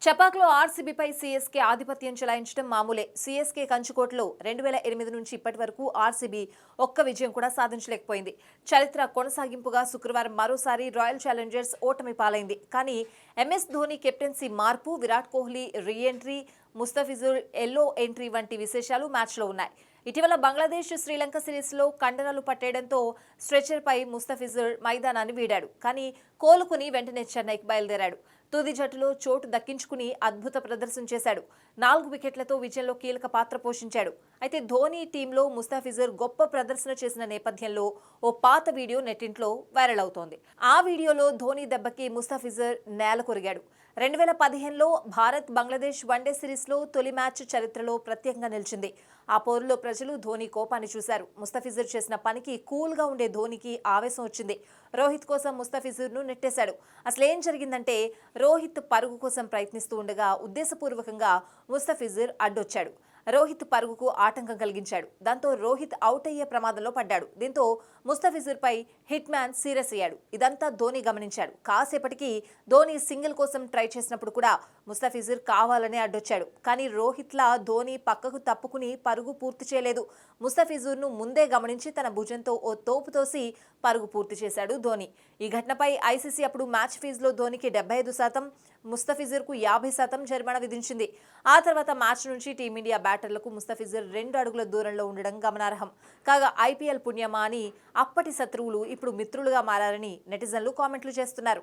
చపాక్లో ఆర్సీబీపై CSK ఆధిపత్యం చెలాయించడం మామూలే. CSK కంచుకోటలో 2008 నుంచి ఇప్పటి వరకు ఆర్సీబీ ఒక్క విజయం కూడా సాధించలేకపోయింది. చరిత్ర కొనసాగింపుగా శుక్రవారం మరోసారి రాయల్ ఛాలెంజర్స్ ఓటమి పాలైంది. కానీ ఎంఎస్ ధోని కెప్టెన్సీ మార్పు, Virat Kohli re entry, Mustafizur yellow entry వంటి విశేషాలు మ్యాచ్లో ఉన్నాయి. ఇటీవల బంగ్లాదేశ్ శ్రీలంక సిరీస్లో కండరాలు పట్టేయడంతో స్ట్రెచర్పై ముస్తఫిజుర్ మైదానాన్ని వీడాడు. కానీ కోలుకుని వెంటనే చెన్నైకి బయలుదేరాడు. తుది జట్టులో చోటు దక్కించుకుని అద్భుత ప్రదర్శన చేశాడు. 4 వికెట్లతో విజయంలో కీలక పాత్ర పోషించాడు. అయితే ధోని టీంలో ముస్తఫిజుర్ గొప్ప ప్రదర్శన చేసిన నేపథ్యంలో ఓ పాత వీడియో నెట్టింట్లో వైరల్ అవుతోంది. ఆ వీడియోలో ధోని దెబ్బకి ముస్తఫిజుర్ నేల కొరిగాడు. 2015లో భారత్ బంగ్లాదేశ్ వన్డే సిరీస్లో తొలి మ్యాచ్ చరిత్రలో ప్రత్యేకంగా నిలిచింది. ఆ పోరులో ప్రజలు ధోని కోపాన్ని చూశారు. ముస్తఫిజుర్ చేసిన పనికి కూల్గా ఉండే ధోనికి ఆవేశం వచ్చింది. రోహిత్ కోసం ముస్తఫిజుర్ను నెట్టేశాడు. అసలేం జరిగిందంటే రోహిత్ పరుగు కోసం ప్రయత్నిస్తూ ఉండగా ఉద్దేశపూర్వకంగా ముస్తఫిజుర్ అడ్డొచ్చాడు. రోహిత్ పరుగుకు ఆటంకం కలిగించాడు. దాంతో రోహిత్ అవుట్ అయ్యే ప్రమాదంలో పడ్డాడు. దీంతో ముస్తఫిజుర్పై హిట్ మ్యాన్ సీరియస్ అయ్యాడు. ఇదంతా ధోని గమనించాడు. కాసేపటికి ధోని సింగిల్ కోసం ట్రై చేసినప్పుడు కూడా ముస్తఫిజుర్ కావాలనే అడ్డొచ్చాడు. కానీ రోహిత్లా ధోని పక్కకు తప్పుకుని పరుగు పూర్తి చేయలేదు. ముస్తఫిజుర్ను ముందే గమనించి తన భుజంతో ఓ తోపు తోసి పరుగు పూర్తి చేశాడు ధోని. ఈ ఘటనపై ఐసీసీ అప్పుడు మ్యాచ్ ఫీజులో ధోనికి 75%, ముస్తఫిజుర్కు 50% జరిమానా విధించింది. ఆ తర్వాత మ్యాచ్ నుంచి టీమిండియా బ్యాటర్లకు ముస్తఫిజుర్ 2 అడుగుల దూరంలో ఉండడం గమనార్హం. కాగా ఐపీఎల్ పుణ్యమా అని అప్పటి శత్రువులు ఇప్పుడు మిత్రులుగా మారారని నెటిజన్లు కామెంట్లు చేస్తున్నారు.